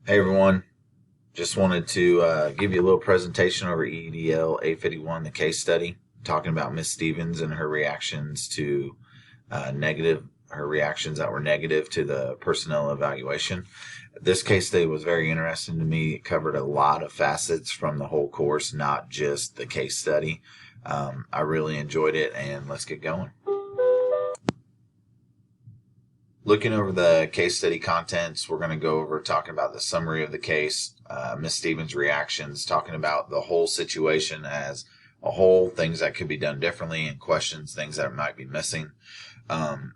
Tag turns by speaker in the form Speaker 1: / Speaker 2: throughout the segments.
Speaker 1: Hey everyone, just wanted to give you a little presentation over EDL851, the case study, talking about Miss Stevens and her reactions to her reactions that were negative to the personnel evaluation. This case study was very interesting to me. It covered a lot of facets from the whole course, not just the case study. I really enjoyed it, and let's get going. Looking over the case study contents, we're going to go over talking about the summary of the case, Miss Stevens' reactions, talking about the whole situation as a whole, things that could be done differently, and questions, things that might be missing. The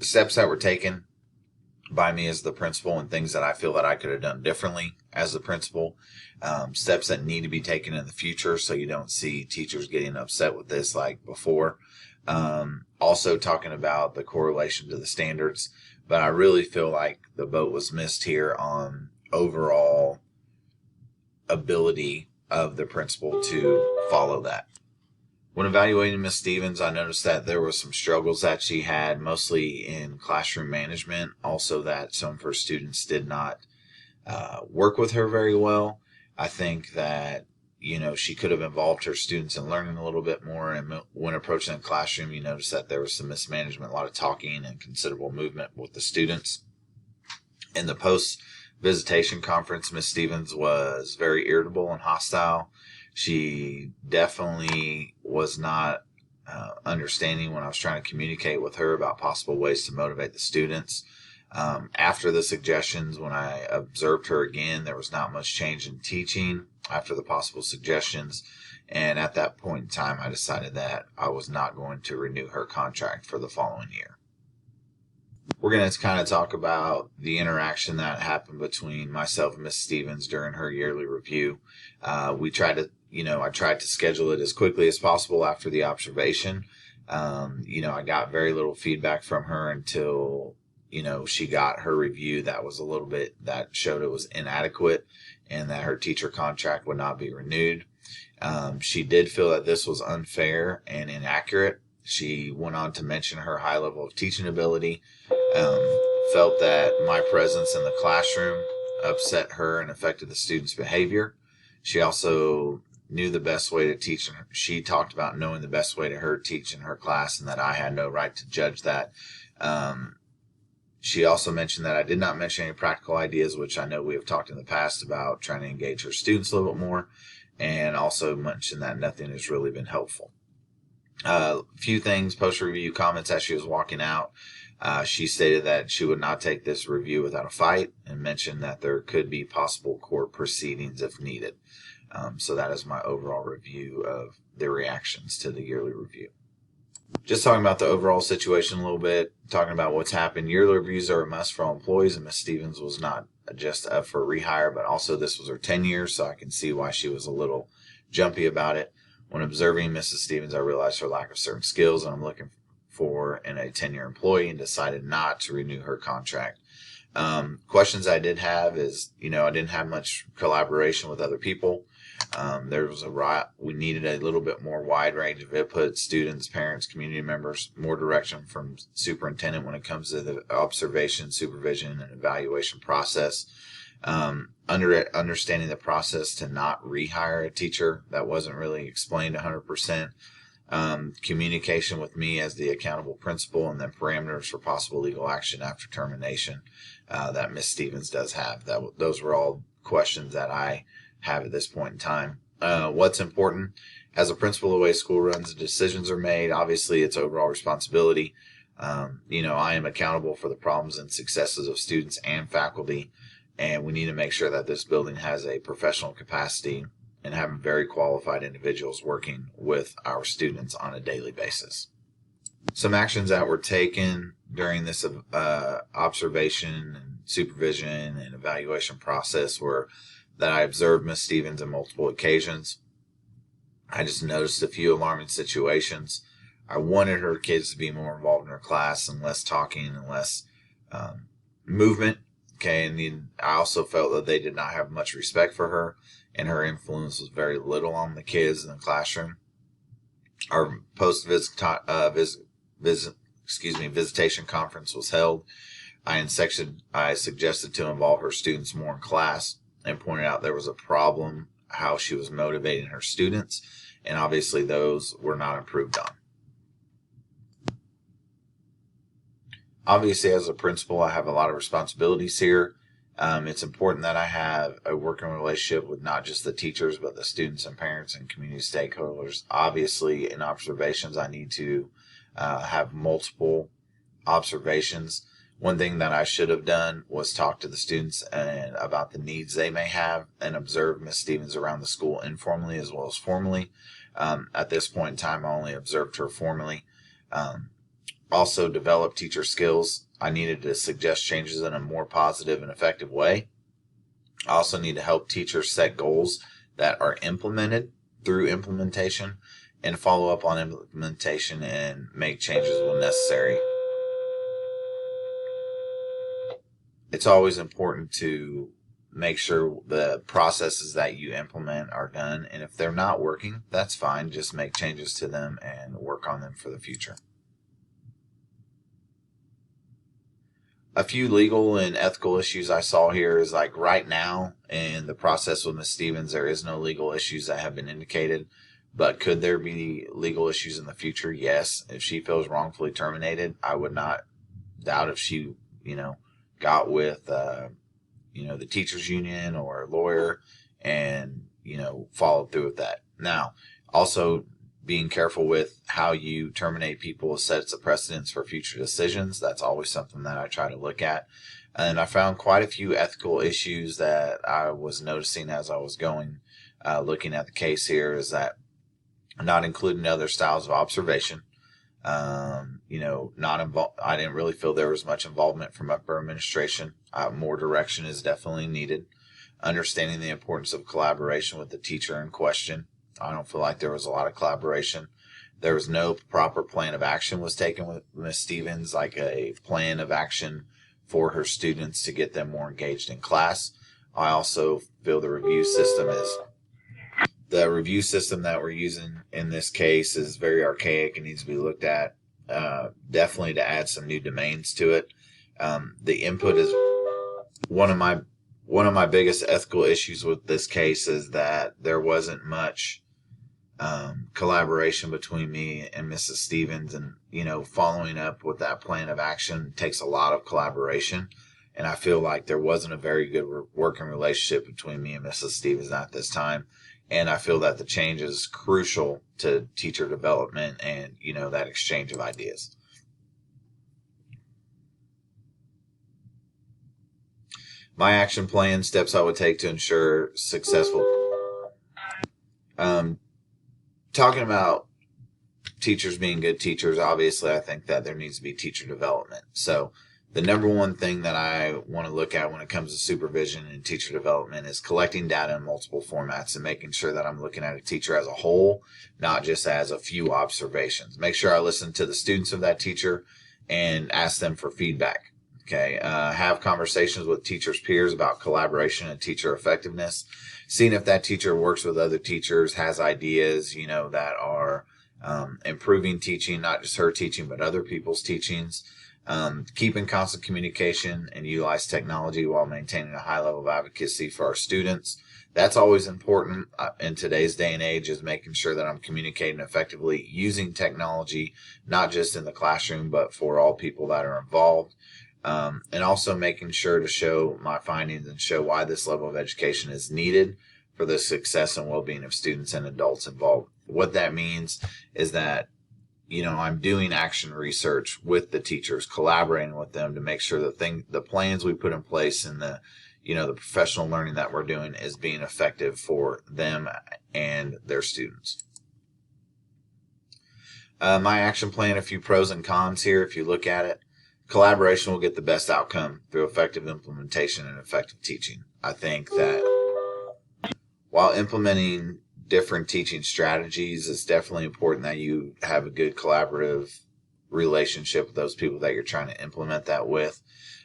Speaker 1: steps that were taken by me as the principal and things that I feel that I could have done differently as the principal. Steps that need to be taken in the future so you don't see teachers getting upset with this like before. Also talking about the correlation to the standards, but I really feel like the boat was missed here on overall ability of the principal to follow that. When evaluating Miss Stevens, I noticed that there were some struggles that she had, mostly in classroom management. Also, that some of her students did not work with her very well. I think that she could have involved her students in learning a little bit more. And when approaching the classroom, you notice that there was some mismanagement, a lot of talking, and considerable movement with the students. In the post-visitation conference, Miss Stevens was very irritable and hostile. She definitely was not understanding when I was trying to communicate with her about possible ways to motivate the students. After the suggestions, when I observed her again, there was not much change in teaching after the possible suggestions. And at that point in time, I decided that I was not going to renew her contract for the following year. We're going to kind of talk about the interaction that happened between myself and Miss Stevens during her yearly review. I tried to schedule it as quickly as possible after the observation. I got very little feedback from her until she got her review that showed it was inadequate and that her teacher contract would not be renewed. She did feel that this was unfair and inaccurate. She went on to mention her high level of teaching ability, felt that my presence in the classroom upset her and affected the students' behavior. She also knew the best way to teach. She talked about knowing the best way to her teach in her class and that I had no right to judge that. She also mentioned that I did not mention any practical ideas, which I know we have talked in the past about trying to engage her students a little bit more, and also mentioned that nothing has really been helpful. A few things, post-review comments as she was walking out. She stated that she would not take this review without a fight and mentioned that there could be possible court proceedings if needed. So that is my overall review of the reactions to the yearly review. Just talking about the overall situation a little bit, talking about what's happened. Yearly reviews are a must for all employees, and Miss Stevens was not just up for rehire, but also this was her 10 years, so I can see why she was a little jumpy about it. When observing Mrs. Stevens, I realized her lack of certain skills, and I'm looking for in a 10-year employee and decided not to renew her contract. Questions I did have is, I didn't have much collaboration with other people. We needed a little bit more wide range of input, students, parents, community members, more direction from superintendent when it comes to the observation, supervision, and evaluation process. Understanding the process to not rehire a teacher, that wasn't really explained 100%. Communication with me as the accountable principal, and then parameters for possible legal action after termination that Miss Stevens does have. Those were all questions that I have at this point in time. What's important as a principal, the way school runs, the decisions are made. Obviously, it's overall responsibility. I am accountable for the problems and successes of students and faculty, and we need to make sure that this building has a professional capacity and having very qualified individuals working with our students on a daily basis. Some actions that were taken during this observation and supervision and evaluation process were that I observed Miss Stevens on multiple occasions. I just noticed a few alarming situations. I wanted her kids to be more involved in her class and less talking and less movement. Okay, and then I also felt that they did not have much respect for her, and her influence was very little on the kids in the classroom. Our post-visitation conference was held. I suggested to involve her students more in class and pointed out there was a problem how she was motivating her students, and obviously those were not improved on. Obviously, as a principal, I have a lot of responsibilities here. It's important that I have a working relationship with not just the teachers, but the students and parents and community stakeholders. Obviously, in observations, I need to have multiple observations. One thing that I should have done was talk to the students and about the needs they may have and observe Miss Stevens around the school informally as well as formally. At this point in time, I only observed her formally. Also develop teacher skills. I needed to suggest changes in a more positive and effective way. I also need to help teachers set goals that are implemented through implementation and follow up on implementation and make changes when necessary. It's always important to make sure the processes that you implement are done, and if they're not working, that's fine. Just make changes to them and work on them for the future. A few legal and ethical issues I saw here is like right now in the process with Ms. Stevens, there is no legal issues that have been indicated, but could there be legal issues in the future? Yes. If she feels wrongfully terminated, I would not doubt if she, got with, the teachers union or a lawyer and, followed through with that. Now, also being careful with how you terminate people sets a precedence for future decisions. That's always something that I try to look at. And I found quite a few ethical issues that I was noticing as I was going, looking at the case here, is that not including other styles of observation. I didn't really feel there was much involvement from upper administration. More direction is definitely needed. Understanding the importance of collaboration with the teacher in question. I don't feel like there was a lot of collaboration. There was no proper plan of action was taken with Ms. Stevens, like a plan of action for her students to get them more engaged in class. I also feel the review system that we're using in this case is very archaic and needs to be looked at. Definitely to add some new domains to it. The input is one of my biggest ethical issues with this case is that there wasn't much collaboration between me and Mrs. Stevens, and following up with that plan of action takes a lot of collaboration, and I feel like there wasn't a very good working relationship between me and Mrs. Stevens at this time, and I feel that the change is crucial to teacher development and that exchange of ideas. My action plan, steps I would take to ensure successful. Talking about teachers being good teachers, obviously I think that there needs to be teacher development. So the number one thing that I want to look at when it comes to supervision and teacher development is collecting data in multiple formats and making sure that I'm looking at a teacher as a whole, not just as a few observations. Make sure I listen to the students of that teacher and ask them for feedback. Okay. Have conversations with teachers' peers about collaboration and teacher effectiveness. Seeing if that teacher works with other teachers, has ideas, that are improving teaching, not just her teaching, but other people's teachings. Keep in constant communication and utilize technology while maintaining a high level of advocacy for our students. That's always important in today's day and age, is making sure that I'm communicating effectively using technology, not just in the classroom, but for all people that are involved. And also making sure to show my findings and show why this level of education is needed for the success and well-being of students and adults involved. What that means is that, I'm doing action research with the teachers, collaborating with them to make sure the plans we put in place and the professional learning that we're doing is being effective for them and their students. My action plan, a few pros and cons here. If you look at it, collaboration will get the best outcome through effective implementation and effective teaching. I think that while implementing different teaching strategies, it's definitely important that you have a good collaborative relationship with those people that you're trying to implement that with.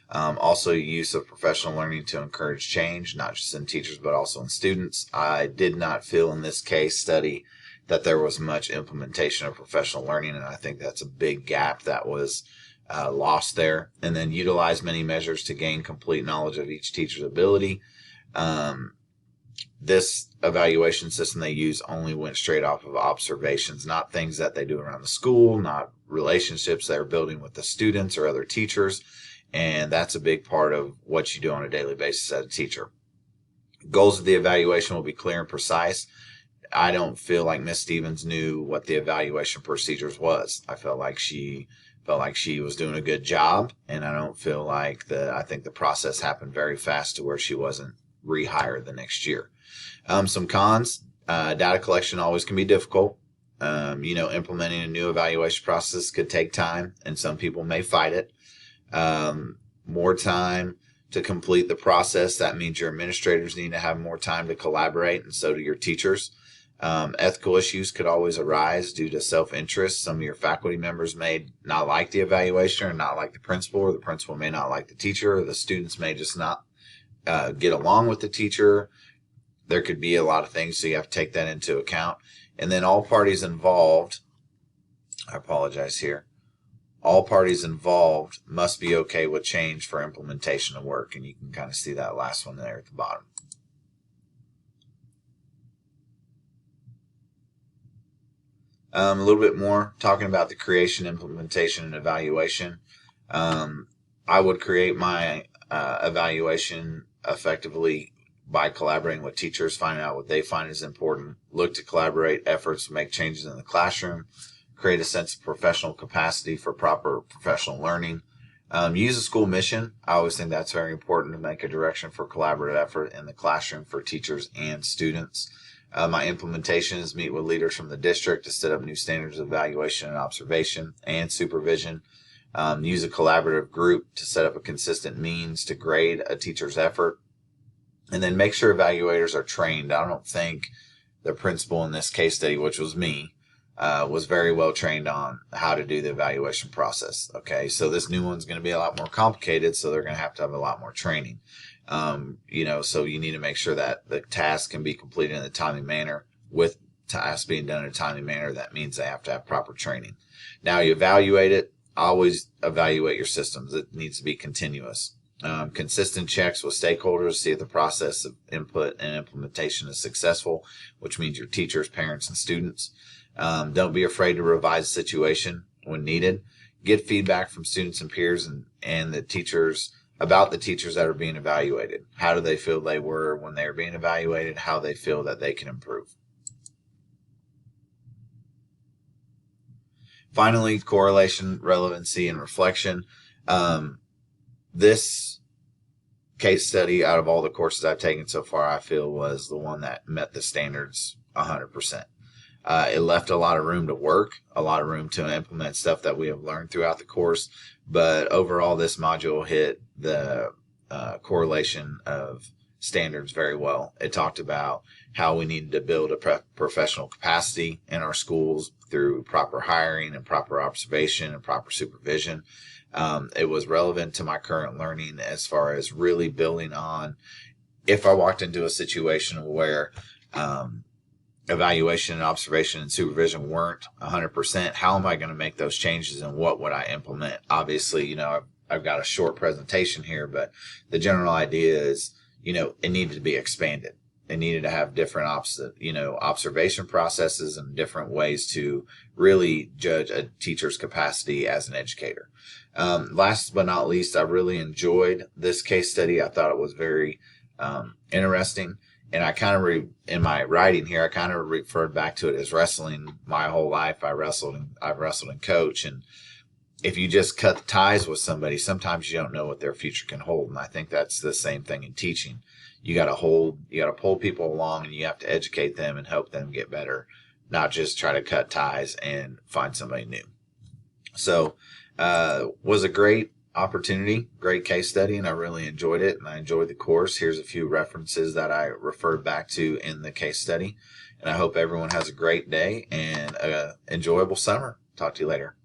Speaker 1: Also, use of professional learning to encourage change, not just in teachers, but also in students. I did not feel in this case study that there was much implementation of professional learning, and I think that's a big gap that was lost there. And then utilize many measures to gain complete knowledge of each teacher's ability. This evaluation system they use only went straight off of observations, not things that they do around the school, not relationships they're building with the students or other teachers. And that's a big part of what you do on a daily basis as a teacher. Goals of the evaluation will be clear and precise. I don't feel like Miss Stevens knew what the evaluation procedures was. I felt like she was doing a good job, and I don't feel like I think the process happened very fast to where she wasn't rehired the next year. Some cons, data collection always can be difficult. Implementing a new evaluation process could take time, and some people may fight it. More time to complete the process. That means your administrators need to have more time to collaborate, and so do your teachers. Ethical issues could always arise due to self-interest. Some of your faculty members may not like the evaluation or not like the principal, or the principal may not like the teacher, or the students may just not get along with the teacher. There could be a lot of things, so you have to take that into account. And then all parties involved, I apologize here, all parties involved must be okay with change for implementation of work. And you can kind of see that last one there at the bottom. A little bit more talking about the creation, implementation, and evaluation. I would create my evaluation effectively by collaborating with teachers, finding out what they find is important, look to collaborate efforts to make changes in the classroom, create a sense of professional capacity for proper professional learning. Use a school mission. I always think that's very important to make a direction for collaborative effort in the classroom for teachers and students. My implementation is meet with leaders from the district to set up new standards of evaluation and observation and supervision. Use a collaborative group to set up a consistent means to grade a teacher's effort. And then make sure evaluators are trained. I don't think the principal in this case study, which was me, was very well trained on how to do the evaluation process. Okay, so this new one's going to be a lot more complicated, so they're going to have a lot more training. So you need to make sure that the task can be completed in a timely manner. With tasks being done in a timely manner, that means they have to have proper training. Now you evaluate it. Always evaluate your systems. It needs to be continuous. Consistent checks with stakeholders, see if the process of input and implementation is successful, which means your teachers, parents, and students. Don't be afraid to revise the situation when needed. Get feedback from students and peers and the teachers about the teachers that are being evaluated. How do they feel they were when they were being evaluated? How they feel that they can improve. Finally, correlation, relevancy, and reflection. This case study, out of all the courses I've taken so far, I feel was the one that met the standards 100%. It left a lot of room to work, a lot of room to implement stuff that we have learned throughout the course. But overall, this module hit the correlation of standards very well. It talked about how we needed to build a professional capacity in our schools through proper hiring and proper observation and proper supervision. It was relevant to my current learning as far as really building on if I walked into a situation where evaluation and observation and supervision weren't 100%, how am I going to make those changes and what would I implement? Obviously, I've got a short presentation here, but the general idea is, it needed to be expanded. It needed to have different observation processes and different ways to really judge a teacher's capacity as an educator. Last but not least, I really enjoyed this case study. I thought it was very interesting. And I kind of, in my writing here, I kind of referred back to it as wrestling. My whole life, I've wrestled and coach. And if you just cut ties with somebody, sometimes you don't know what their future can hold. And I think that's the same thing in teaching. You got to pull people along, and you have to educate them and help them get better, not just try to cut ties and find somebody new. So, was a great opportunity, great case study, and I really enjoyed it, and I enjoyed the course. Here's a few references that I referred back to in the case study, and I hope everyone has a great day and an enjoyable summer. Talk to you later.